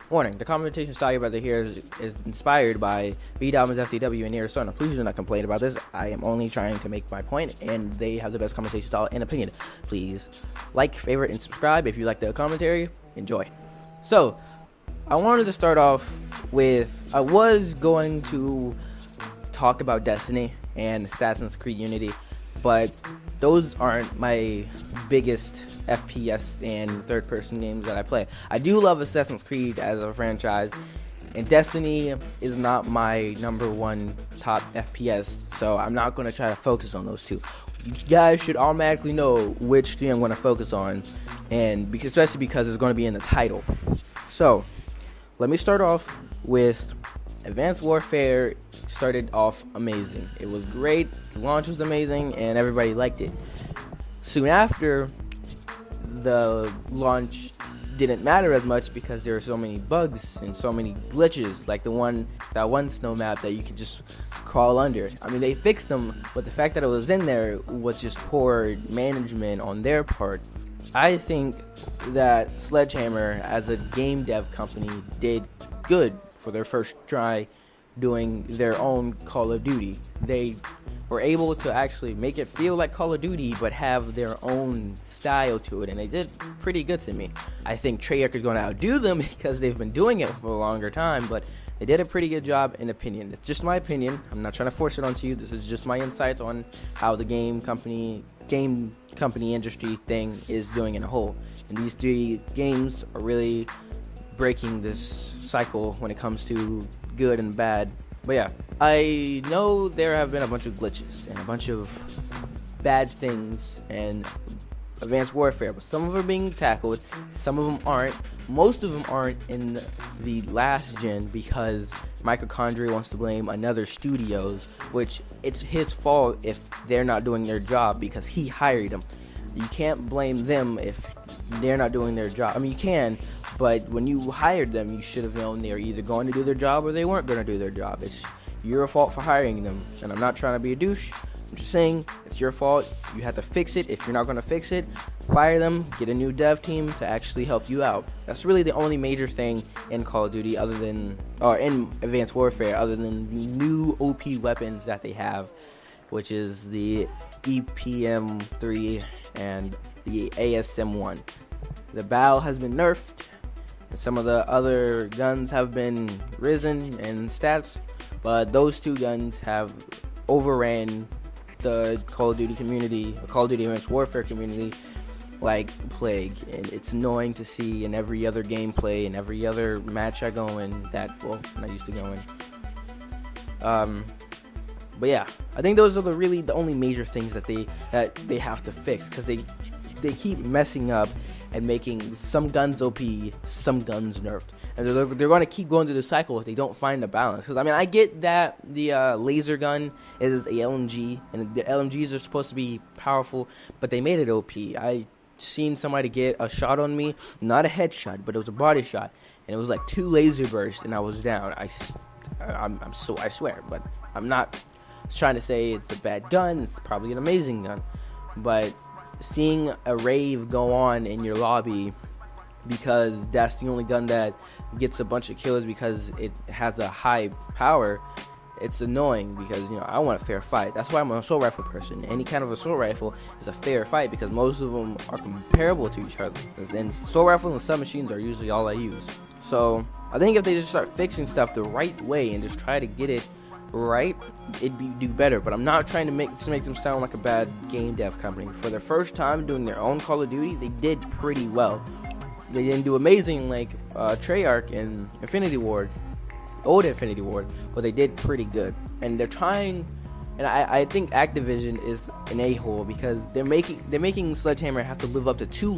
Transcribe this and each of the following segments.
Warning, the commentation style you're about to hear is inspired by B-Domin's FTW and Arizona. Please do not complain about this. I am only trying to make my point, and they have the best commentation style and opinion. Please like, favorite, and subscribe if you like the commentary. Enjoy. So, I wanted to start off with, I was going to talk about Destiny and Assassin's Creed Unity, but those aren't my biggest FPS and third-person games that I play. I do love Assassin's Creed as a franchise, and Destiny is not my number one top FPS, so I'm not going to try to focus on those two. You guys should automatically know which three I'm going to focus on, and especially because it's going to be in the title. So, let me start off with Advanced Warfare. Started off amazing. It was great, the launch was amazing, and everybody liked it. Soon after, the launch didn't matter as much because there were so many bugs and so many glitches, like that one snow map that you could just crawl under. I mean, they fixed them, but the fact that it was in there was just poor management on their part. I think that Sledgehammer, as a game dev company, did good for their first try doing their own Call of Duty. They were able to actually make it feel like Call of Duty, but have their own style to it, and they did pretty good to me. I think Treyarch is going to outdo them because they've been doing it for a longer time, but they did a pretty good job in opinion. It's just my opinion. I'm not trying to force it onto you. This is just my insights on how the game company industry thing is doing in a whole. And these three games are really breaking this cycle when it comes to good and bad. But yeah, I know there have been a bunch of glitches and a bunch of bad things and Advanced Warfare, but some of them are being tackled, some of them aren't. Most of them aren't in the last gen because Mitochondria wants to blame another studios, which it's his fault if they're not doing their job because he hired them. You can't blame them if they're not doing their job. I mean, you can, but when you hired them, you should have known they were either going to do their job or they weren't going to do their job. It's your fault for hiring them, and I'm not trying to be a douche. I'm just saying, it's your fault. You have to fix it. If you're not going to fix it, fire them, get a new dev team to actually help you out. That's really the only major thing in Call of Duty in Advanced Warfare, other than the new OP weapons that they have, which is the EPM3 and the ASM1. The BAL has been nerfed, and some of the other guns have been risen in stats, but those two guns have overran the Call of Duty community, the Call of Duty Advanced Warfare community, like plague. And it's annoying to see in every other gameplay and every other match I go in I'm not used to going. But yeah, I think those are the only major things that they have to fix, because they keep messing up and making some guns OP, some guns nerfed, and they're going to keep going through the cycle if they don't find a balance. Because I mean, I get that the laser gun is a LMG, and the LMGs are supposed to be powerful, but they made it OP. I seen somebody get a shot on me, not a headshot, but it was a body shot, and it was like 2 laser bursts, and I was down. I swear, but I'm not trying to say it's a bad gun. It's probably an amazing gun, but seeing a rave go on in your lobby because that's the only gun that gets a bunch of kills because it has a high power, it's annoying because, I want a fair fight. That's why I'm an assault rifle person. Any kind of assault rifle is a fair fight because most of them are comparable to each other. And assault rifles and submachines are usually all I use. So I think if they just start fixing stuff the right way and just try to get it right, it'd do better. But I'm not trying to make them sound like a bad game dev company. For their first time doing their own Call of Duty, they did pretty well. They didn't do amazing like Treyarch and old Infinity Ward, but they did pretty good. And they're trying, and I think Activision is an a-hole because they're making Sledgehammer have to live up to two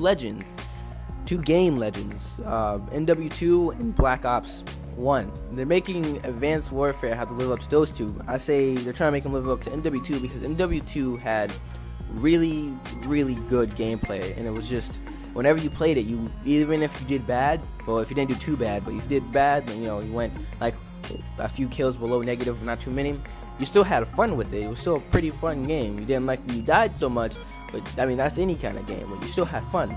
game legends, NW2 and Black Ops 1. They're making Advanced Warfare have to live up to those two. I say they're trying to make them live up to NW2 because NW2 had really, really good gameplay, and it was just, whenever you played it, even if you did bad, well, if you didn't do too bad, but if you did bad, then, you went like a few kills below negative, not too many, you still had fun with it. It was still a pretty fun game. You didn't like when you died so much, but I mean, that's any kind of game, but you still had fun.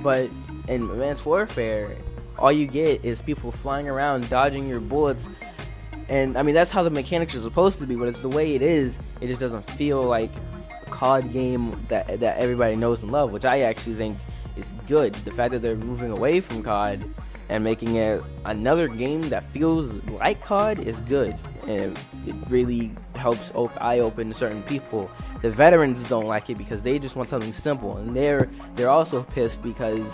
But in Advanced Warfare, all you get is people flying around dodging your bullets. And I mean, that's how the mechanics are supposed to be, but it's the way it is. It just doesn't feel like a COD game that everybody knows and loves, which I actually think is good. The fact that they're moving away from COD and making it another game that feels like COD is good, and it really helps eye open certain people. The veterans don't like it because they just want something simple, and they're also pissed because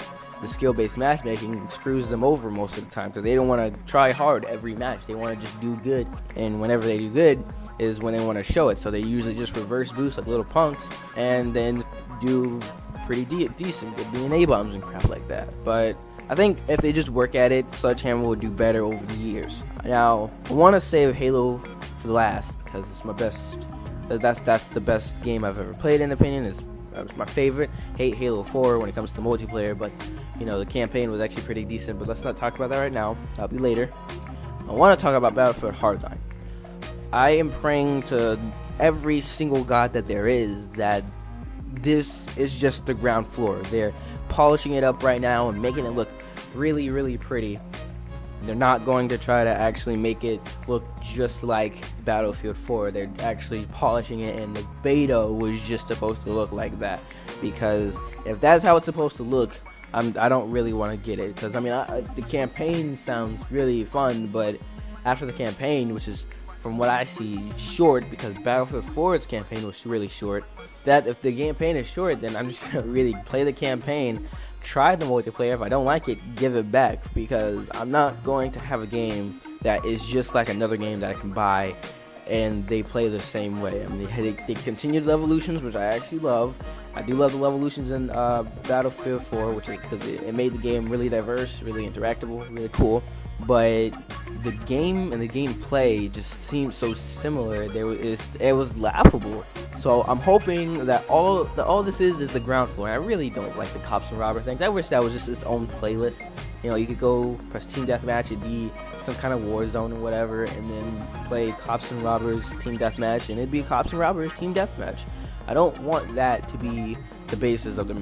the skill-based matchmaking screws them over most of the time, because they don't want to try hard every match. They want to just do good, and whenever they do good is when they want to show it. So they usually just reverse boost like little punks, and then do pretty decent with DNA bombs and crap like that. But I think if they just work at it, Sledgehammer will do better over the years. Now, I want to save Halo for last because it's my best. That's the best game I've ever played, in opinion. It's my favorite. Hate Halo 4 when it comes to multiplayer, but you know, the campaign was actually pretty decent. But let's not talk about that right now. That'll be later. I want to talk about Battlefield Hardline. I am praying to every single god that there is that this is just the ground floor. They're polishing it up right now and making it look really, really pretty. They're not going to try to actually make it look just like Battlefield 4. They're actually polishing it, and the beta was just supposed to look like that. Because if that's how it's supposed to look, I don't really want to get it. Because I mean, the campaign sounds really fun, but after the campaign, which is from what I see short, because Battlefield 4's campaign was really short, that if the campaign is short, then I'm just gonna really play the campaign, try the multiplayer. If I don't like it, give it back, because I'm not going to have a game that is just like another game that I can buy and they play the same way. I mean, they continue the evolutions, which I actually love. I do love the evolutions in Battlefield 4, which is because it made the game really diverse, really interactable, really cool. But the game and the gameplay just seemed so similar. It was laughable. So I'm hoping that all this is the ground floor. And I really don't like the cops and robbers things. I wish that was just its own playlist. You know, you could go press Team Deathmatch, it'd be some kind of war zone or whatever, and then play Cops and Robbers Team Deathmatch, and it'd be Cops and Robbers Team Deathmatch. I don't want that to be the basis of the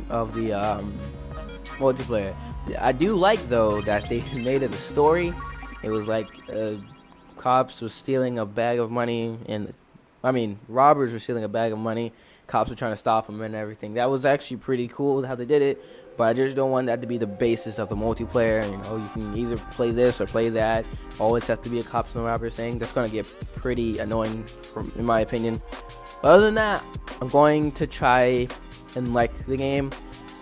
multiplayer. I do like, though, that they made it a story. It was like cops was stealing a bag of money, and robbers were stealing a bag of money. Cops were trying to stop them and everything. That was actually pretty cool how they did it. But I just don't want that to be the basis of the multiplayer. You know, you can either play this or play that. Always have to be a cops and robbers thing. That's gonna get pretty annoying, in my opinion. But other than that, I'm going to try and like the game,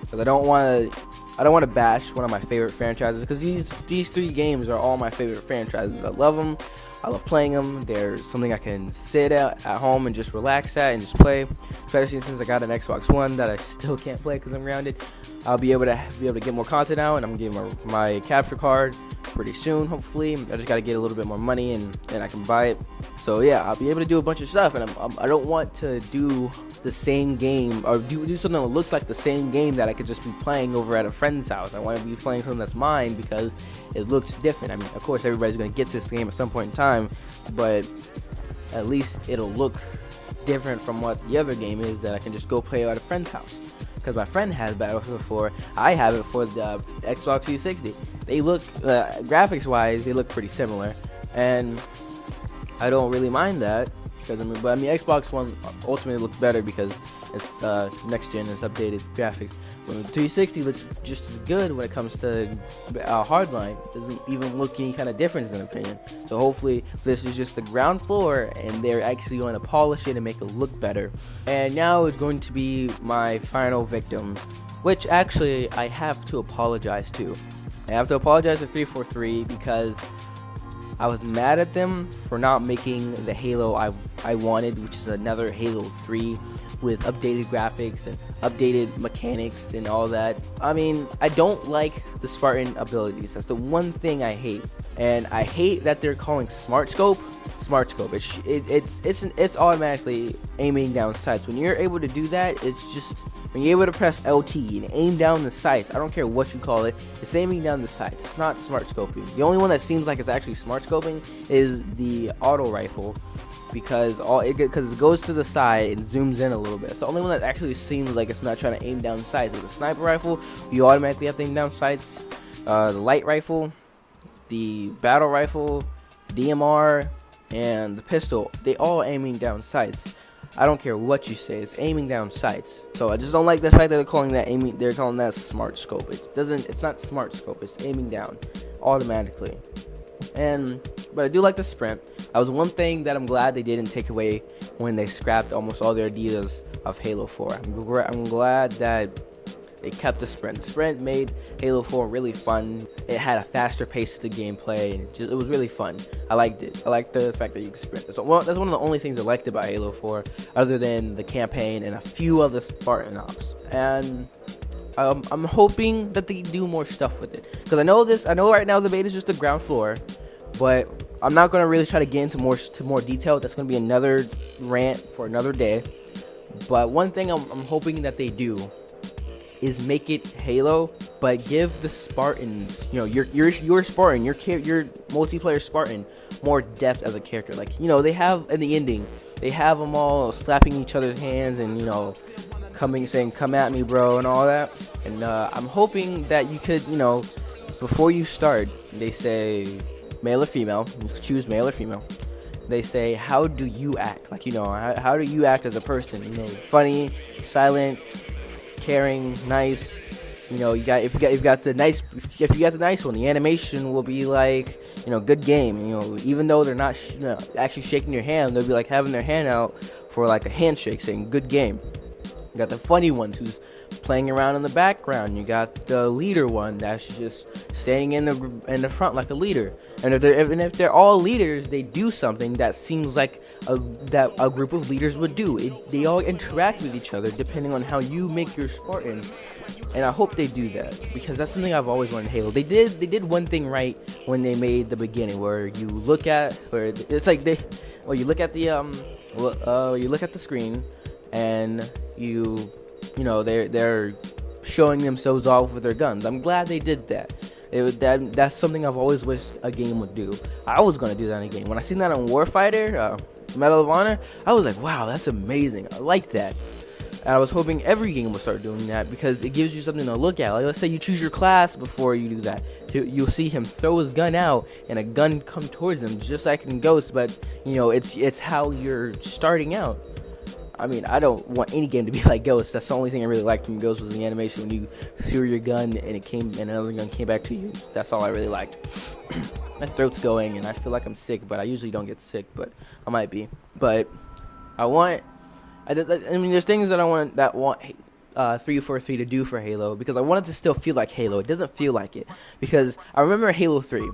because I don't want to bash one of my favorite franchises, because these three games are all my favorite franchises. I love them. I love playing them. They're something I can sit at home and just relax at and just play. Especially since I got an Xbox One that I still can't play because I'm grounded. I'll be able to get more content out, and I'm gonna get my capture card pretty soon, hopefully. I just gotta get a little bit more money, and I can buy it. So yeah, I'll be able to do a bunch of stuff, and I don't want to do the same game or do something that looks like the same game that I could just be playing over at a friend's house. I want to be playing something that's mine because it looks different. I mean, of course, everybody's gonna get this game at some point in time, but at least it'll look different from what the other game is that I can just go play at a friend's house. Because my friend has Battlefield 4, I have it for the Xbox 360. They look, graphics-wise, they look pretty similar, and I don't really mind that. Because Xbox One ultimately looks better because it's next gen, it's updated graphics. When the 360 looks just as good when it comes to Hardline. It doesn't even look any kind of difference in opinion. So hopefully this is just the ground floor, and they're actually going to polish it and make it look better. And now it's going to be my final victim, which actually I have to apologize to. I have to apologize to 343 because I was mad at them for not making the Halo I wanted, which is another Halo 3 with updated graphics and updated mechanics and all that. I mean, I don't like the Spartan abilities. That's the one thing I hate. And I hate that they're calling Smart Scope. It's automatically aiming down sights. When you're able to do that, it's just when you're able to press LT and aim down the sights, I don't care what you call it, it's aiming down the sights. It's not smart scoping. The only one that seems like it's actually smart scoping is the auto rifle, because it goes to the side and zooms in a little bit. It's the only one that actually seems like it's not trying to aim down sights. With a sniper rifle, you automatically have to aim down sights. the light rifle, the battle rifle, DMR, and the pistol, they all aiming down sights. I don't care what you say, it's aiming down sights. So I just don't like the fact that they're calling that aiming. They're calling that smart scope. It's not smart scope. It's aiming down automatically. But I do like the sprint. That was one thing that I'm glad they didn't take away when they scrapped almost all their ideas of Halo 4. I'm glad that they kept the sprint. The sprint made Halo 4 really fun. It had a faster pace to the gameplay, and it was really fun. I liked it. I liked the fact that you could sprint. That's one of the only things I liked about Halo 4, other than the campaign and a few of the Spartan ops. And I'm hoping that they do more stuff with it, because I know right now the beta is just the ground floor, but I'm not going to really try to get into more detail. That's going to be another rant for another day. But one thing I'm hoping that they do is make it Halo, but give the Spartans, your Spartan, your multiplayer Spartan, more depth as a character. Like, they have in the ending, they have them all slapping each other's hands and saying "come at me, bro" and all that. And I'm hoping that you could, before you start, they say male or female. You choose male or female. They say, how do you act? Like, how do you act as a person? Funny, silent, caring, nice. If you got the nice one, the animation will be like, good game. Even though they're not actually shaking your hand, they'll be like having their hand out for like a handshake, saying good game. You got the funny ones who's playing around in the background. You got the leader one that's just staying in the front like a leader. And if they're all leaders, they do something that seems like a group of leaders would do. They all interact with each other depending on how you make your Spartan. And I hope they do that, because that's something I've always wanted in Halo. They did one thing right when they made the beginning, where you look at, it's like you look at the screen, and they're showing themselves off with their guns. I'm glad they did that. That's something I've always wished a game would do. I was gonna do that in a game. When I seen that on Warfighter, Medal of Honor, I was like, wow, that's amazing. I like that. And I was hoping every game would start doing that, because it gives you something to look at. Like, let's say you choose your class before you do that. You'll see him throw his gun out, and a gun come towards him, just like in Ghost. But it's how you're starting out. I mean, I don't want any game to be like Ghost. That's the only thing I really liked from Ghost was the animation when you threw your gun and another gun came back to you. That's all I really liked. My throat's going, and I feel like I'm sick, but I usually don't get sick, but I might be. But there's things that I want 343 to do for Halo, because I want it to still feel like Halo. It doesn't feel like it, because I remember Halo 3.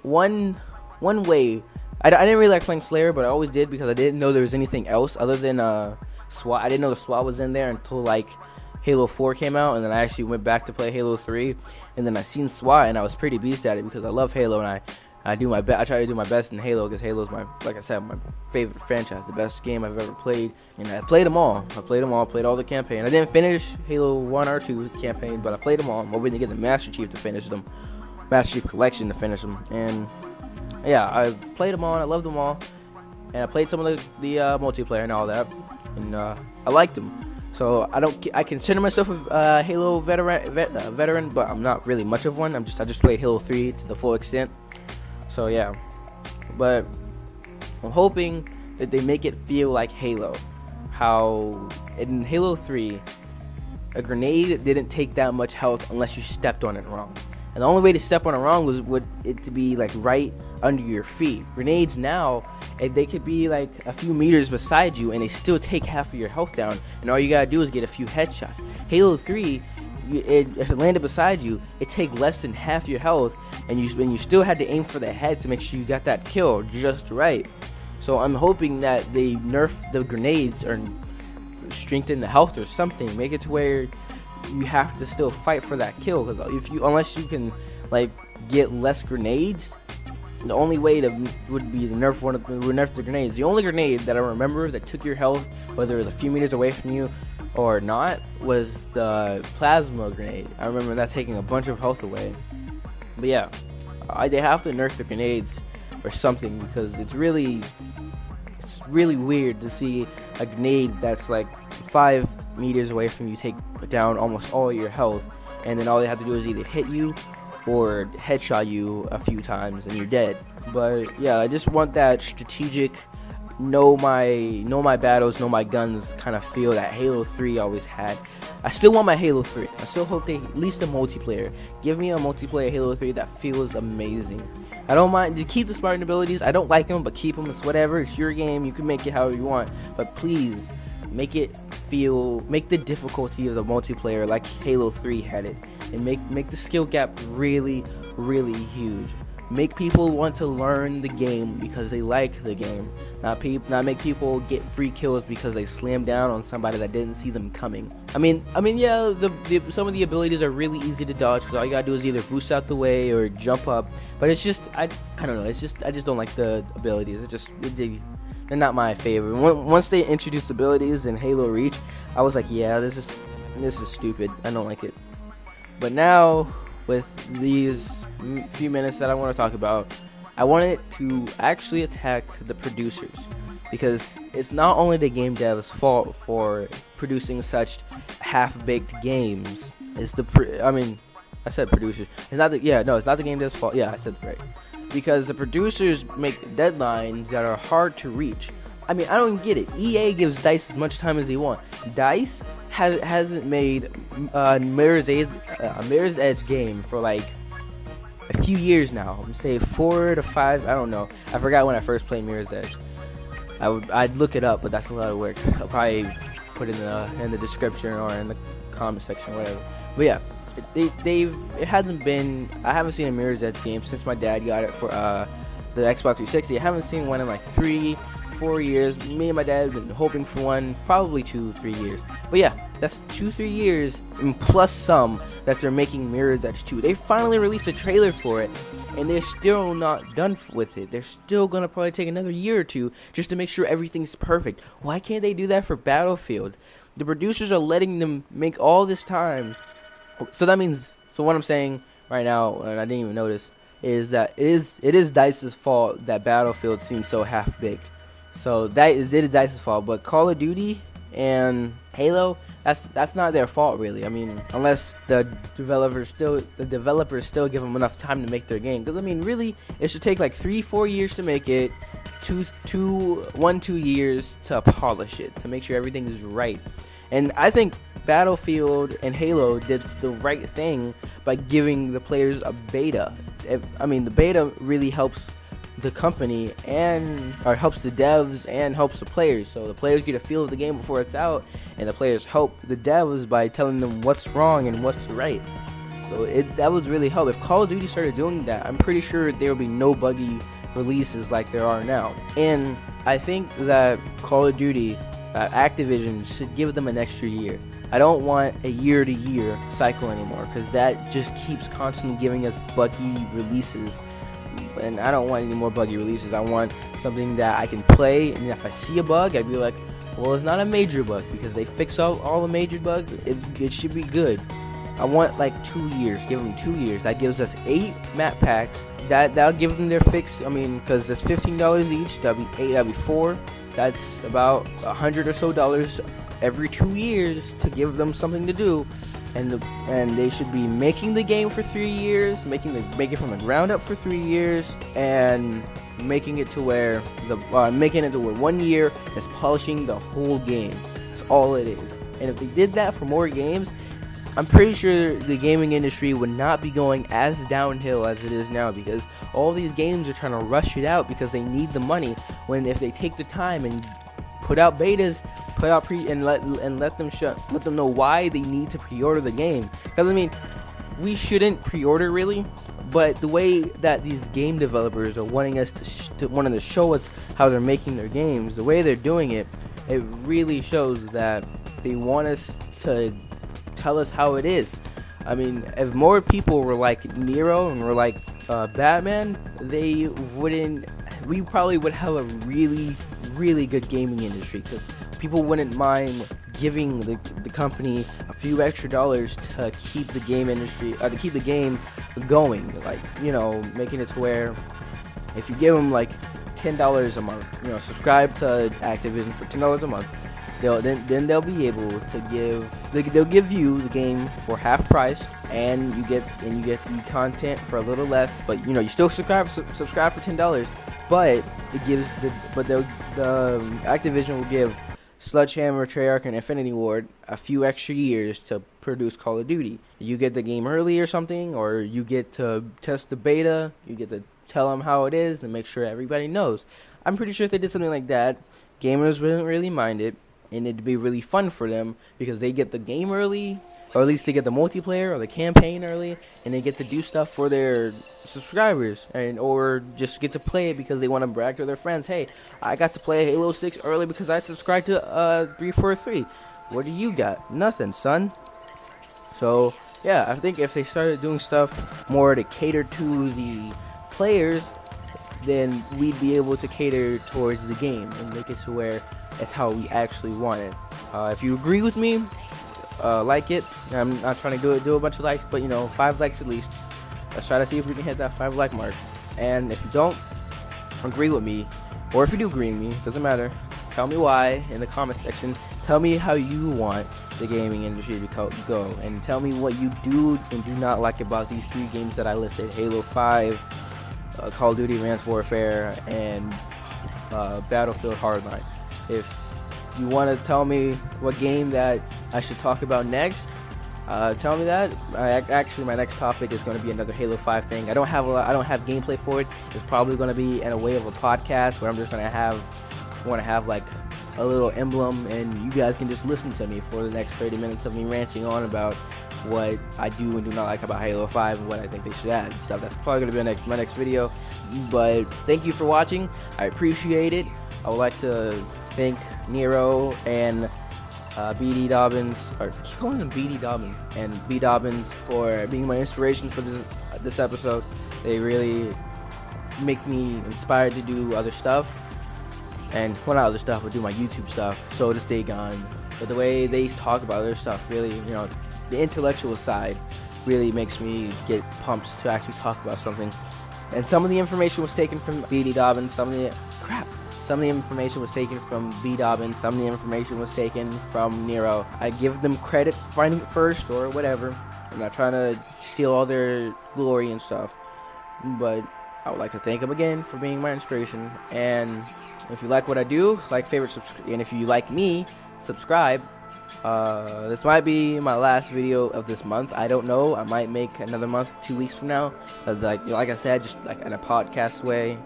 One way. I didn't really like playing Slayer, but I always did, because I didn't know there was anything else other than SWAT. I didn't know the SWAT was in there until like Halo 4 came out, and then I actually went back to play Halo 3, and then I seen SWAT, and I was pretty beast at it, because I love Halo, and I do my best. I try to do my best in Halo, because Halo's my favorite franchise, the best game I've ever played, and I played them all. Played all the campaign. I didn't finish Halo 1 or 2 campaign, but I played them all. I'm hoping to get the Master Chief to finish them, Master Chief Collection to finish them, and yeah, I played them all, and I loved them all, and I played some of the multiplayer and all that, and I liked them. So I consider myself a Halo veteran, but I'm not really much of one. I just played Halo 3 to the full extent. So yeah, but I'm hoping that they make it feel like Halo. How in Halo 3, a grenade didn't take that much health unless you stepped on it wrong. And the only way to step on it wrong was it to be like right under your feet. Grenades now, they could be like a few meters beside you, and they still take half of your health down, and all you gotta do is get a few headshots. Halo 3, if it landed beside you, it take less than half your health, and you still had to aim for the head to make sure you got that kill just right. So I'm hoping that they nerf the grenades or strengthen the health or something, make it to where you have to still fight for that kill, because unless you can like get less grenades, the only way would be to nerf the grenades. The only grenade that I remember that took your health, whether it was a few meters away from you or not, was the plasma grenade. I remember that taking a bunch of health away. But yeah, they have to nerf the grenades or something, because it's really weird to see a grenade that's like 5 meters away from you take down almost all your health, and then all they have to do is either hit you or headshot you a few times and you're dead. But yeah, I just want that strategic, know my battles, know my guns kind of feel that Halo 3 always had. I still want my Halo 3. I still hope they, at least a multiplayer. Give me a multiplayer Halo 3 that feels amazing. I don't mind, just keep the Spartan abilities. I don't like them, but keep them. It's whatever. It's your game. You can make it however you want. But please, make the difficulty of the multiplayer like Halo 3 had it. And make the skill gap really, really huge. Make people want to learn the game because they like the game. Not make people get free kills because they slam down on somebody that didn't see them coming. I mean, yeah, some of the abilities are really easy to dodge because all you gotta do is either boost out the way or jump up. But it's just, I don't know. It's just, I just don't like the abilities. They're not my favorite. Once they introduced abilities in Halo Reach, I was like, yeah, this is stupid. I don't like it. But now, with these few minutes that I want to talk about, I wanted to actually attack the producers, because it's not only the game devs' fault for producing such half-baked games. It's I said producers. It's not the game devs' fault. Yeah, I said it right. Because the producers make deadlines that are hard to reach. I mean, I don't get it. EA gives DICE as much time as they want. DICE hasn't made a Mirror's Edge game for like a few years now. I'm say 4 to 5. I don't know. I forgot when I first played Mirror's Edge. I'd look it up, but that's a lot of work. I'll probably put it in the description or in the comment section, or whatever. But yeah, it hasn't been. I haven't seen a Mirror's Edge game since my dad got it for the Xbox 360. I haven't seen one in like 3-4 years. Me and my dad have been hoping for one, probably 2-3 years. But yeah, that's 2-3 years and plus some that they're making Mirror's Edge 2. They finally released a trailer for it, and they're still not done with it. They're still gonna probably take another year or two just to make sure everything's perfect. Why can't they do that for Battlefield? The producers are letting them make all this time. So that means, what I'm saying right now, and I didn't even notice, is that it is DICE's fault that Battlefield seems so half-baked. So it is DICE's fault, but Call of Duty and Halo, that's not their fault really. I mean, unless the developers still give them enough time to make their game. Because I mean, really, it should take like 3-4 years to make it, 2 years to polish it, to make sure everything is right. And I think Battlefield and Halo did the right thing by giving the players a beta. The beta really helps the company or helps the devs and helps the players. So the players get a feel of the game before it's out, and the players help the devs by telling them what's wrong and what's right. So that was really help. If Call of Duty started doing that, I'm pretty sure there would be no buggy releases like there are now. And I think that Call of Duty, Activision, should give them an extra year. I don't want a year-to-year cycle anymore, because that just keeps constantly giving us buggy releases. And I don't want any more buggy releases. I want something that I can play, and if I see a bug, I'd be like, well, it's not a major bug, because they fix all the major bugs. It should be good. I want like 2 years. Give them 2 years. That gives us 8 map packs. That'll give them their fix. I mean, because it's $15 each. That'll be 8. That'll be 4. That's about $100 or so every 2 years to give them something to do. And they should be making the game for 3 years, making it from the ground up for 3 years, and making it to where 1 year is polishing the whole game. That's all it is. And if they did that for more games, I'm pretty sure the gaming industry would not be going as downhill as it is now, because all these games are trying to rush it out because they need the money. When if they take the time and put out betas, let them know why they need to pre-order the game. Because I mean, we shouldn't pre-order really, but the way that these game developers are wanting to show us how they're making their games, the way they're doing it, it really shows that they want us to tell us how it is. I mean, if more people were like Nero and were like Batman, we probably would have a really, really good gaming industry, because people wouldn't mind giving the company a few extra dollars to keep the game industry, to keep the game going. Like, making it to where if you give them like $10 a month, subscribe to Activision for $10 a month, they'll be able to they'll give you the game for half price, and you get the content for a little less. But you still subscribe for $10, but the Activision will give Sledgehammer, Treyarch, and Infinity Ward a few extra years to produce Call of Duty. You get the game early or something, or you get to test the beta. You get to tell them how it is and make sure everybody knows. I'm pretty sure if they did something like that, gamers wouldn't really mind it, and it'd be really fun for them because they get the game early, or at least they get the multiplayer or the campaign early, and they get to do stuff for their subscribers, or just get to play it because they want to brag to their friends. Hey, I got to play Halo 6 early because I subscribed to 343. What do you got? Nothing, son. So yeah, I think if they started doing stuff more to cater to the players, then we'd be able to cater towards the game and make it to where it's how we actually want it. If you agree with me, like it. I'm not trying to do a bunch of likes, but 5 likes at least. Let's try to see if we can hit that 5 like mark. And if you don't agree with me, or if you do agree with me, doesn't matter. Tell me why in the comment section. Tell me how you want the gaming industry to go, and tell me what you do and do not like about these 3 games that I listed: Halo 5, Call of Duty Advanced Warfare, and Battlefield Hardline. If you want to tell me what game that I should talk about next, tell me that. Actually, my next topic is going to be another Halo 5 thing. I don't have gameplay for it. It's probably going to be in a way of a podcast where I'm just going to have like a little emblem, and you guys can just listen to me for the next 30 minutes of me ranting on about what I do and do not like about Halo 5 and what I think they should add and stuff. That's probably going to be my next video. But thank you for watching. I appreciate it. I would like to thank Nero and BD Dobbins, or keep calling him BD Dobbins, and B Dobbins for being my inspiration for this episode. They really make me inspired to do other stuff. And not other stuff, but do my YouTube stuff, so to stay gone. But the way they talk about other stuff, really, the intellectual side really makes me get pumped to actually talk about something. And some of the information was taken from BD Dobbins, some of the information was taken from B Dobbins, some of the information was taken from Nero. I give them credit for finding it first, or whatever. I'm not trying to steal all their glory and stuff, but I would like to thank them again for being my inspiration. And if you like what I do, favorite, and if you like me, subscribe. This might be my last video of this month. I don't know. I might make another month 2 weeks from now. Like I said, just like in a podcast way.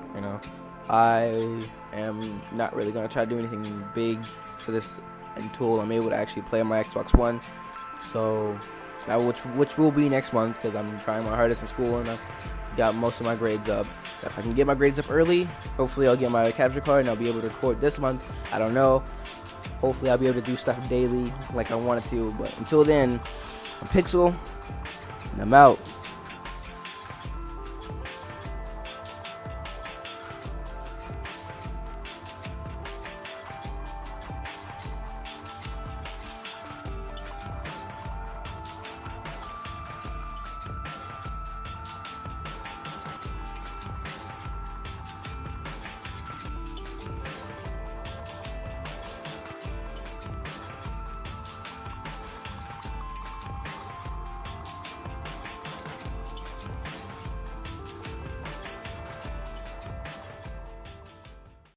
I am not really gonna try to do anything big for this until I'm able to actually play on my Xbox One. So, which will be next month, because I'm trying my hardest in school and I've got most of my grades up. If I can get my grades up early, hopefully I'll get my capture card and I'll be able to record this month. I don't know. Hopefully I'll be able to do stuff daily like I wanted to. But until then, I'm Pixxil, and I'm out.